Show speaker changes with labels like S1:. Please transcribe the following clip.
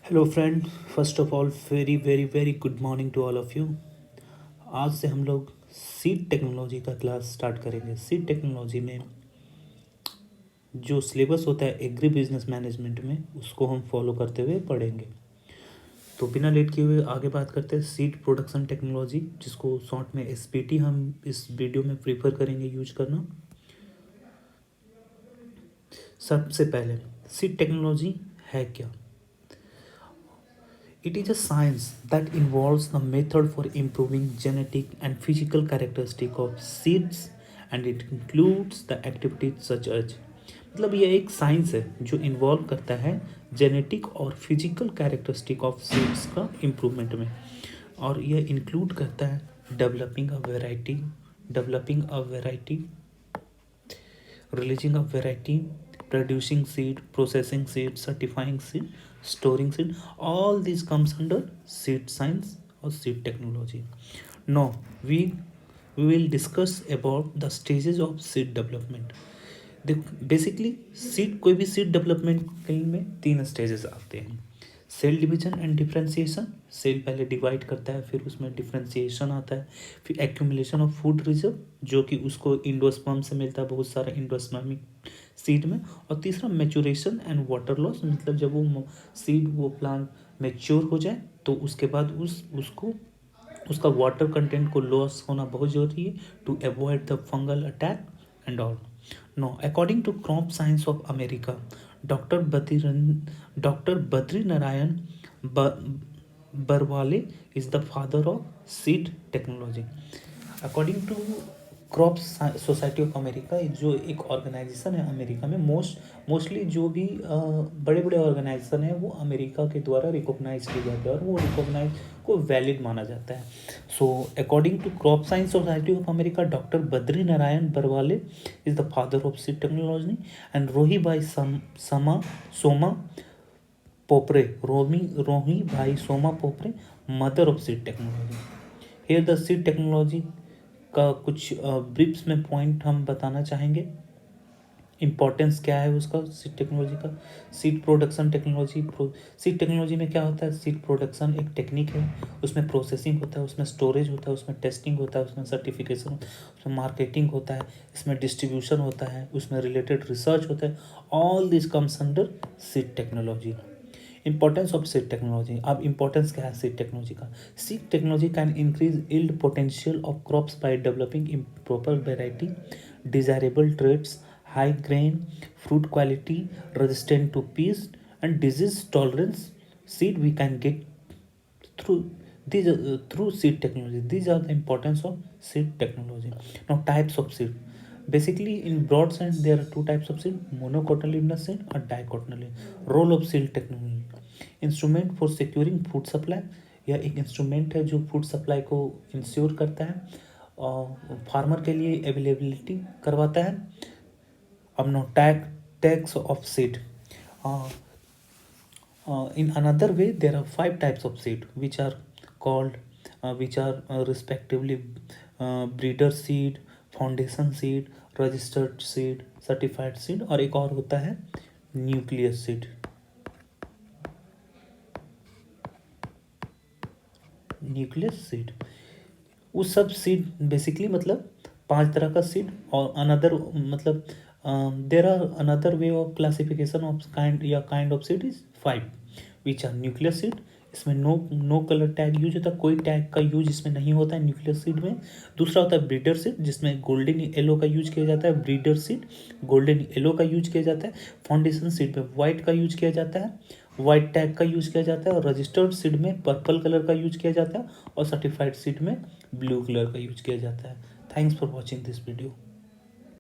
S1: Hello friend, first of all very very very good morning to all of you. आज से हम लोग seed technology का class start करेंगे। सीड टेक्नोलॉजी में जो सिलेबस होता है एग्री बिजनेस मैनेजमेंट में, उसको हम फॉलो करते हुए पढ़ेंगे। तो बिना लेट किए हुए आगे बात करते हैं सीड प्रोडक्शन टेक्नोलॉजी, जिसको शॉर्ट में एसपीटी हम इस वीडियो में प्रीफर करेंगे यूज करना। सबसे पहले सीड टेक्नोलॉजी है क्या? It is a science that involves the method for improving genetic and physical characteristic of seeds and it includes the activities such as मतलब ये एक साइंस है जो इन्वॉल्व करता है जेनेटिक और फिजिकल कैरेक्टरिस्टिक ऑफ सीड्स का इम्प्रूवमेंट में, और यह इंक्लूड करता है developing a variety releasing of variety, producing seed, processing seed, certifying seed, storing seed. All these comes under seed science or seed technology. Now we will discuss about the stages of seed development. Basically seed, कोई भी seed development में तीन stages आते हैं। Cell division and differentiation, cell पहले divide करता है, फिर उसमें डिफ्रेंसिएशन आता है, फिर एक्यूमुलेशन ऑफ फूड रिजर्व जो कि उसको इंडोस्पर्म से मिलता है, बहुत सारा इंडोस्पर्मिक सीड में, और तीसरा मैच्योरेशन एंड वाटर लॉस, मतलब जब वो प्लांट मैच्योर हो जाए तो उसके बाद उसको उसका वाटर कंटेंट को लॉस होना बहुत ज़रूरी है to avoid the fungal attack and all. No, according to Crop Science of America, Dr. Badri Narayan Barwale is the father of seed technology. According to crop society of America, जो एक organisation है America में, mostly जो भी बड़े बड़े organisation है वो अमेरिका के द्वारा रिकॉग्नाइज किए जाते हैं और वो रिकॉग्नाइज को वैलिड माना जाता है. So according to crop science society of America, doctor Badri Narayan Barwale is the father of seed technology and Rahibai Soma Popere Rahibai Soma Popere mother of seed technology. Here the seed technology का कुछ ब्रीफ्स में पॉइंट हम बताना चाहेंगे. इम्पोर्टेंस क्या है उसका सीड टेक्नोलॉजी का. Seed production technology, seed technology में क्या होता है? सीड प्रोडक्शन एक टेक्निक है, उसमें प्रोसेसिंग होता है, उसमें स्टोरेज होता है, उसमें टेस्टिंग होता है, उसमें सर्टिफिकेशन, उसमें मार्केटिंग होता है, इसमें डिस्ट्रीब्यूशन होता है, उसमें रिलेटेड रिसर्च होता है. All this comes under seed technology. Importance of seed technology. अब इंपॉर्टेंस क्या है सीड टेक्नोलॉजी का? Seed technology can increase yield potential of crops by developing proper variety, desirable traits, high grain, fruit quality, resistant to pest and disease tolerance seed we can get through through seed technology. These are the importance of seed technology. Now types of seed. Basically in broad sense there are two types of seed: monocotyledonous seed or dicotyledonous. Role of seed technology. Instrument for securing food supply. यह एक instrument है जो food supply को ensure करता है और farmer के लिए अवेलेबिलिटी करवाता है. अब no tags of seed. In another way there are 5 types of seed which are called respectively breeder seed, foundation seed, registered seed, certified seed, और एक और होता है न्यूक्लियस सीड. न्यूक्लियस सीड उस सब सीड बेसिकली मतलब 5 तरह का सीड. और अनदर मतलब there are another way of classification of kind of seed is 5 which are nucleus seed. इसमें नो कलर टैग यूज होता है, कोई टैग का यूज इसमें नहीं होता है न्यूक्लियस सीड में. दूसरा होता है ब्रीडर सीड जिसमें गोल्डन येलो का यूज किया जाता है. ब्रीडर सीड गोल्डन येलो का यूज किया जाता है. फाउंडेशन सीड में वाइट का यूज किया जाता है, वाइट टैग का यूज किया जाता है. और रजिस्टर्ड सीड में पर्पल कलर का यूज किया जाता है और सर्टिफाइड सीड में ब्लू कलर का यूज किया जाता है. Thanks for watching this video.